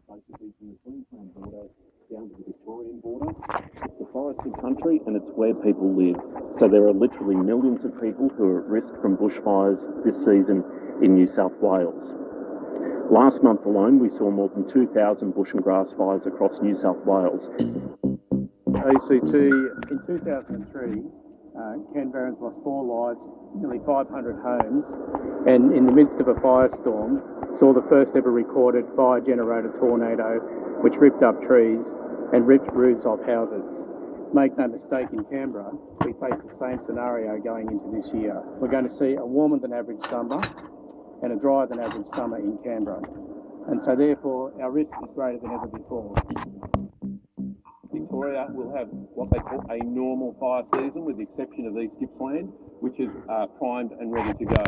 basically from the Queensland border down to the Victorian border. It's a forested country and it's where people live. So there are literally millions of people who are at risk from bushfires this season in New South Wales. Last month alone, we saw more than 2,000 bush and grass fires across New South Wales. ACT in 2003, Canberrans lost 4 lives, nearly 500 homes, and in the midst of a firestorm, saw the first ever recorded fire-generated tornado, which ripped up trees and ripped roofs off houses. Make no mistake, in Canberra, we face the same scenario going into this year. We're going to see a warmer than average summer and a drier than average summer in Canberra. And so therefore, our risk is greater than ever before. Victoria will have what they call a normal fire season, with the exception of East Gippsland, which is primed and ready to go.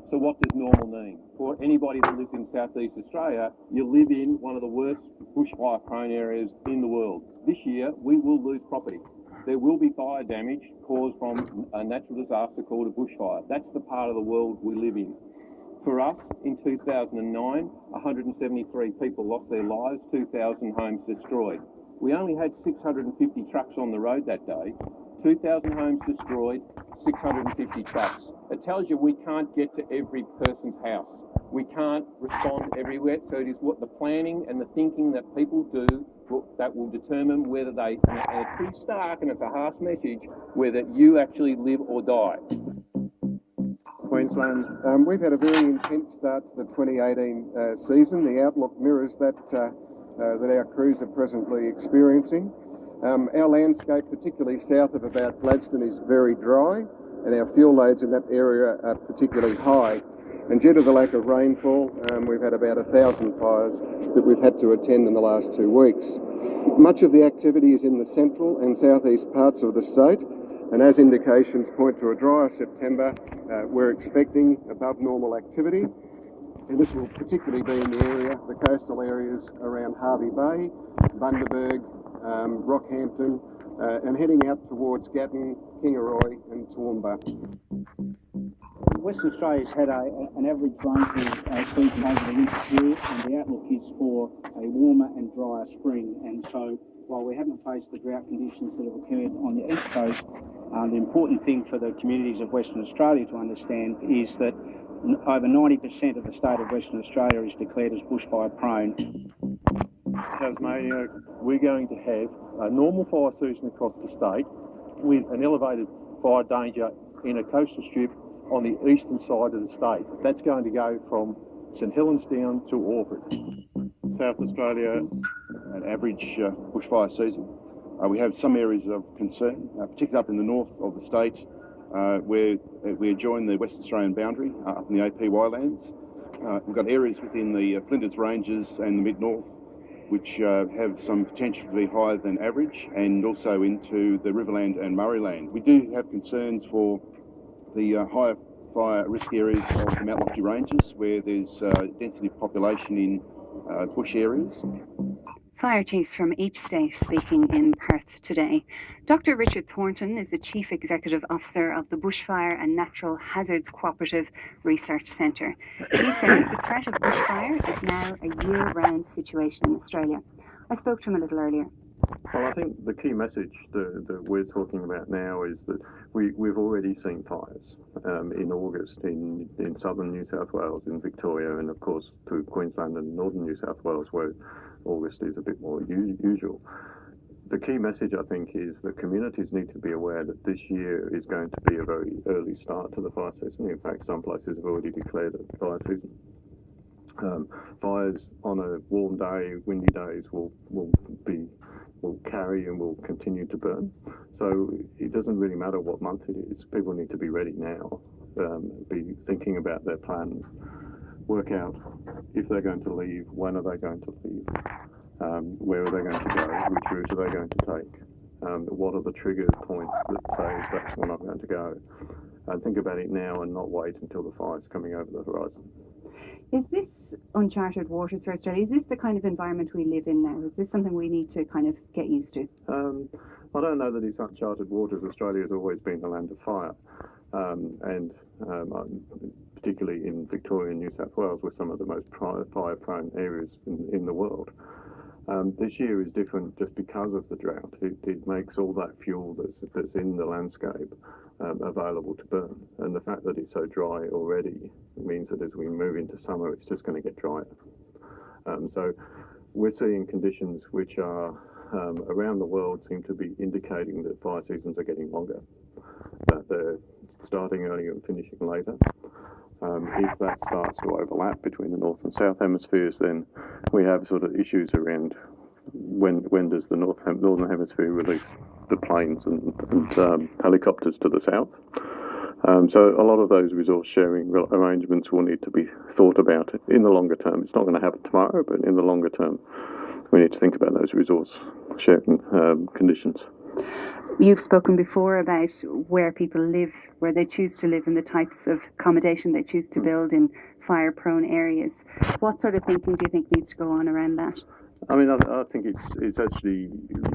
So what does normal mean? For anybody that lives in Southeast Australia, you live in one of the worst bushfire-prone areas in the world. This year, we will lose property. There will be fire damage caused from a natural disaster called a bushfire. That's the part of the world we live in. For us, in 2009, 173 people lost their lives, 2,000 homes destroyed. We only had 650 trucks on the road that day, 2,000 homes destroyed, 650 trucks. It tells you we can't get to every person's house. We can't respond everywhere, so it is what the planning and the thinking that people do that will determine whether they, and it's pretty stark and it's a harsh message, whether you actually live or die. Queensland, we've had a very intense start to the 2018 season. The outlook mirrors that our crews are presently experiencing. Our landscape, particularly south of about Gladstone, is very dry, and our fuel loads in that area are particularly high. And due to the lack of rainfall, we've had about 1,000 fires that we've had to attend in the last 2 weeks. Much of the activity is in the central and southeast parts of the state, and as indications point to a drier September, we're expecting above normal activity. And this will particularly be in the coastal areas around Hervey Bay, Bundaberg, Rockhampton, and heading out towards Gatton, Kingaroy and Toowoomba. Western Australia's had an average rainfall season over the winter period, and the outlook is for a warmer and drier spring. And so while we haven't faced the drought conditions that have occurred on the east coast, the important thing for the communities of Western Australia to understand is that over 90% of the state of Western Australia is declared as bushfire prone. Tasmania, we're going to have a normal fire season across the state with an elevated fire danger in a coastal strip on the eastern side of the state. That's going to go from St Helens down to Orford. South Australia, an average bushfire season. We have some areas of concern, particularly up in the north of the state, where we join the Western Australian boundary, up in the APY lands. We've got areas within the Flinders Ranges and the mid-north which have some potential to be higher than average, and also into the Riverland and Murrayland. We do have concerns for the higher fire risk areas of the Mount Lofty Ranges, where there's density of population in bush areas. Fire chiefs from each state speaking in Perth today. Dr. Richard Thornton is the Chief Executive Officer of the Bushfire and Natural Hazards Cooperative Research Centre. He says the threat of bushfire is now a year-round situation in Australia. I spoke to him a little earlier. Well, I think the key message that we're talking about now is that we've already seen fires in August in southern New South Wales, in Victoria, and of course to Queensland and northern New South Wales, where August is a bit more usual. The key message, I think, is that communities need to be aware that this year is going to be a very early start to the fire season. In fact, some places have already declared a fire season. Fires on a warm day, windy days will carry and will continue to burn. So it doesn't really matter what month it is. People need to be ready now, be thinking about their plans, work out if they're going to leave, when are they going to leave, where are they going to go, which route are they going to take, what are the trigger points that say that's when I'm going to go. And think about it now and not wait until the fire's coming over the horizon. Is this uncharted waters for Australia? Is this the kind of environment we live in now? Is this something we need to kind of get used to? I don't know that it's uncharted waters. Australia has always been the land of fire. And particularly in Victoria and New South Wales, we're some of the most fire-prone areas in the world. This year is different just because of the drought. It makes all that fuel that's in the landscape available to burn. And the fact that it's so dry already means that as we move into summer, it's just going to get drier. So we're seeing conditions which are around the world seem to be indicating that fire seasons are getting longer, that they're starting earlier and finishing later. If that starts to overlap between the north and south hemispheres, then we have sort of issues around when does the northern hemisphere release the planes and helicopters to the south. So a lot of those resource sharing arrangements will need to be thought about in the longer term. It's not going to happen tomorrow, but in the longer term, we need to think about those resource sharing conditions. You've spoken before about where people live, where they choose to live, and the types of accommodation they choose to build in fire-prone areas. What sort of thinking do you think needs to go on around that? I mean, I think it's actually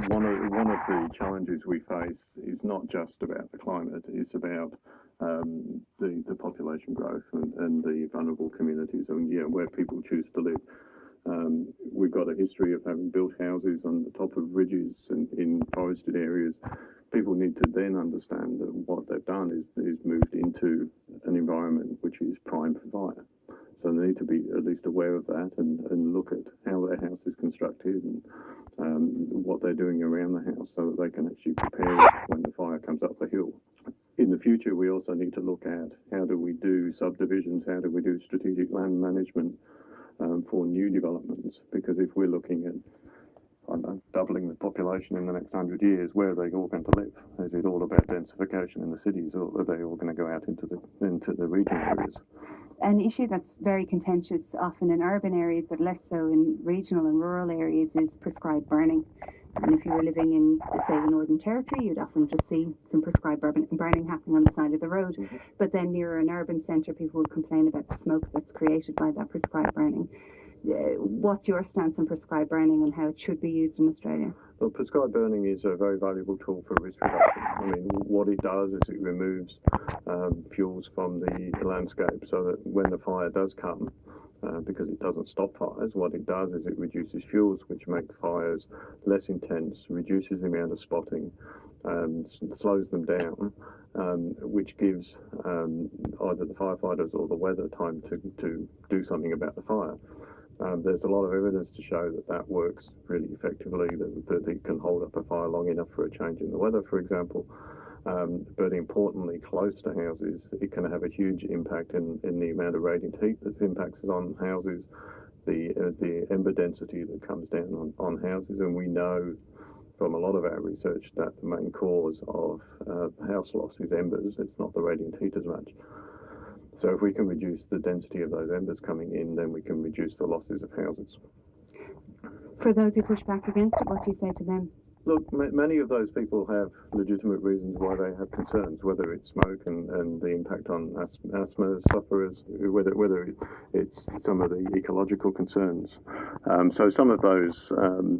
one of the challenges we face is not just about the climate; it's about the population growth and the vulnerable communities and where people choose to live. We've got a history of having built houses on the top of ridges and in forested areas. People need to then understand that what they've done is moved into an environment which is primed for fire. So they need to be at least aware of that and look at how their house is constructed and what they're doing around the house so that they can actually prepare when the fire comes up the hill. In the future, we also need to look at how do we do subdivisions, how do we do strategic land management for new developments, because if we're looking at doubling the population in the next 100 years, where are they all going to live? Is it all about densification in the cities, or are they all going to go out into the regional areas? An issue that's very contentious often in urban areas, but less so in regional and rural areas, is prescribed burning. And if you were living in, say, the Northern Territory, you'd often just see some prescribed burning happening on the side of the road. Mm-hmm. But then near an urban centre, people will complain about the smoke that's created by that prescribed burning. What's your stance on prescribed burning and how it should be used in Australia? Well, prescribed burning is a very valuable tool for risk reduction. I mean, what it does is it removes fuels from the landscape so that when the fire does come, because it doesn't stop fires, what it does is it reduces fuels, which make fires less intense, reduces the amount of spotting, slows them down, which gives either the firefighters or the weather time to do something about the fire. There's a lot of evidence to show that works really effectively, that it can hold up a fire long enough for a change in the weather, for example. But importantly, close to houses, it can have a huge impact in the amount of radiant heat that impacts on houses, the ember density that comes down on houses. And we know from a lot of our research that the main cause of house loss is embers. It's not the radiant heat as much. So if we can reduce the density of those embers coming in, then we can reduce the losses of houses. For those who push back against it, what do you say to them? Look, many of those people have legitimate reasons why they have concerns, whether it's smoke and the impact on asthma sufferers, whether it's some of the ecological concerns. So some of those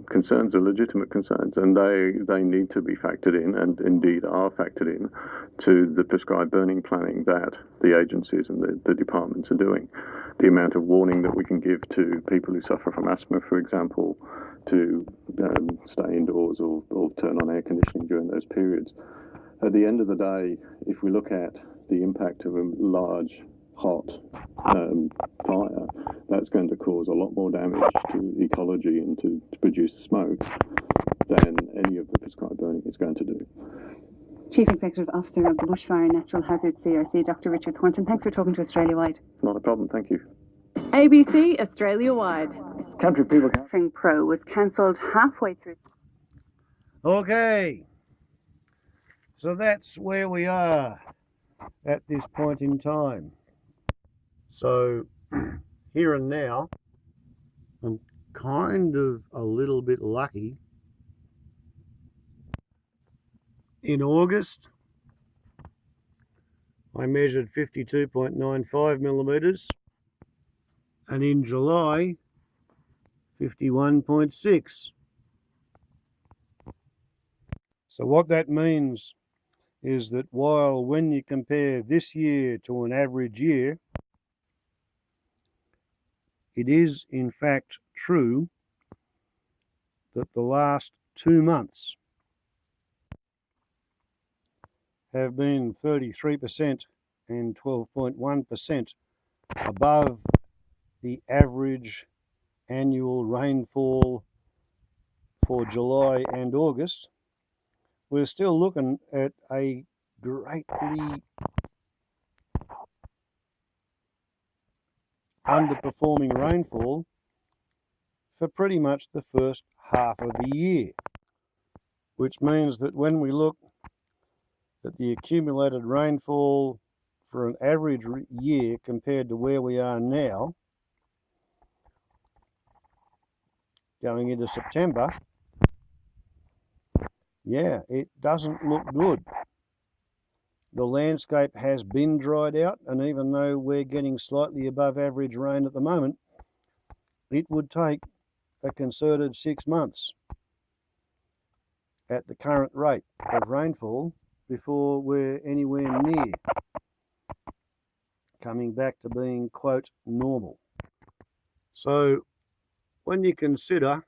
concerns are legitimate concerns, and they need to be factored in, and indeed are factored in, to the prescribed burning planning that the agencies and the departments are doing. The amount of warning that we can give to people who suffer from asthma, for example, to stay indoors or turn on air conditioning during those periods. At the end of the day, if we look at the impact of a large, hot fire, that's going to cause a lot more damage to ecology and to produce smoke than any of the prescribed burning is going to do. Chief Executive Officer of the Bushfire and Natural Hazards CRC, Dr. Richard Thornton, thanks for talking to Australia Wide. Not a problem, thank you. ABC Australia Wide. Country people. Suffering Pro was cancelled halfway through. Okay, so that's where we are at this point in time. So here and now, I'm kind of a little bit lucky. In August, I measured 52.95 millimetres, and in July, 51.6. So what that means is that while when you compare this year to an average year, it is in fact true that the last 2 months have been 33% and 12.1% above the average annual rainfall for July and August, we're still looking at a greatly underperforming rainfall for pretty much the first half of the year, which means that when we look at the accumulated rainfall for an average year compared to where we are now, going into September, yeah, it doesn't look good. The landscape has been dried out, and even though we're getting slightly above average rain at the moment, it would take a concerted 6 months at the current rate of rainfall before we're anywhere near coming back to being, quote, normal. So when you consider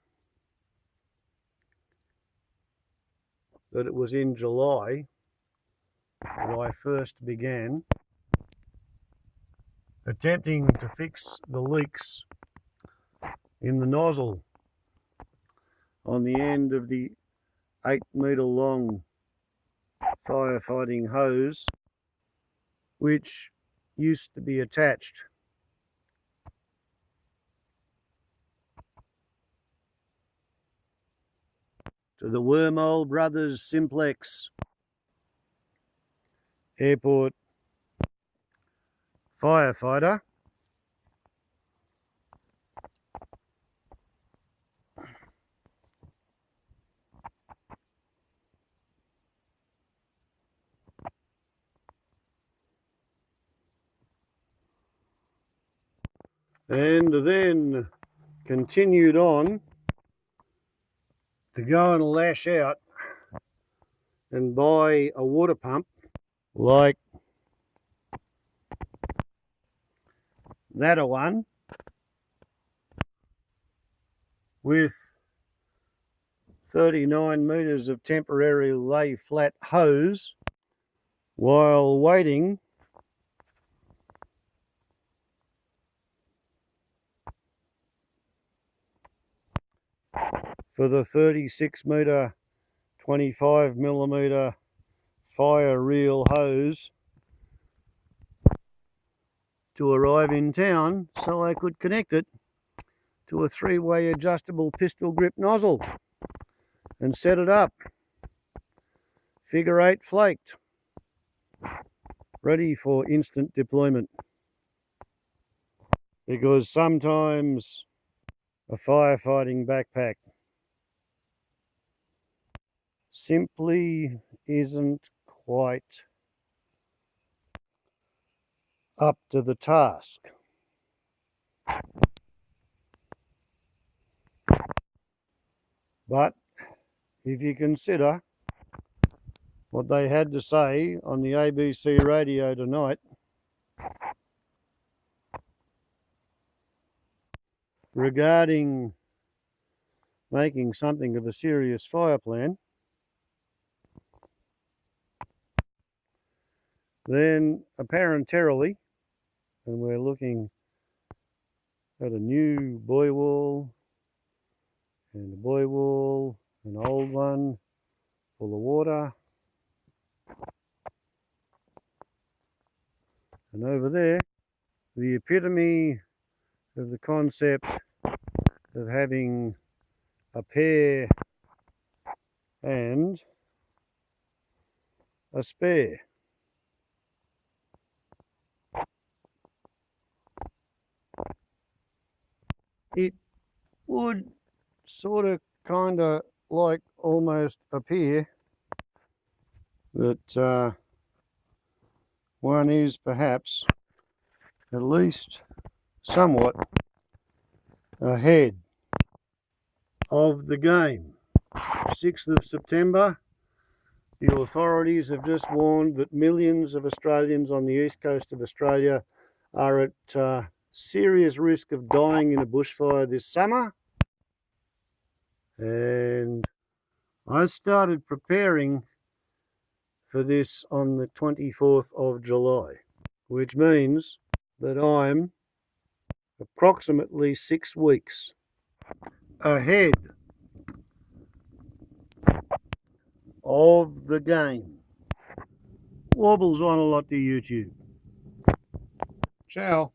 that it was in July that I first began attempting to fix the leaks in the nozzle on the end of the 8-metre long firefighting hose, which used to be attached to the Wormhole Brothers Simplex Airport firefighter. And then continued on to go and lash out and buy a water pump like that one with 39 metres of temporary lay flat hose while waiting for the 36 metre 25 millimetre fire reel hose to arrive in town so I could connect it to a 3-way adjustable pistol grip nozzle and set it up, figure 8 flaked, ready for instant deployment. Because sometimes a firefighting backpack simply isn't quite up to the task. But if you consider what they had to say on the ABC radio tonight regarding making something of a serious fire plan, then apparentarily, and we're looking at a new buoy wall and a buoy wall, an old one full of water, and over there the epitome of the concept of having a pair and a spare. It would sort of kind of like almost appear that one is perhaps at least somewhat ahead of the game. 6th of September, the authorities have just warned that millions of Australians on the east coast of Australia are at serious risk of dying in a bushfire this summer. And I started preparing for this on the 24th of July, which means that I'm approximately 6 weeks ahead of the game. Wobbles on a lot to YouTube. Ciao.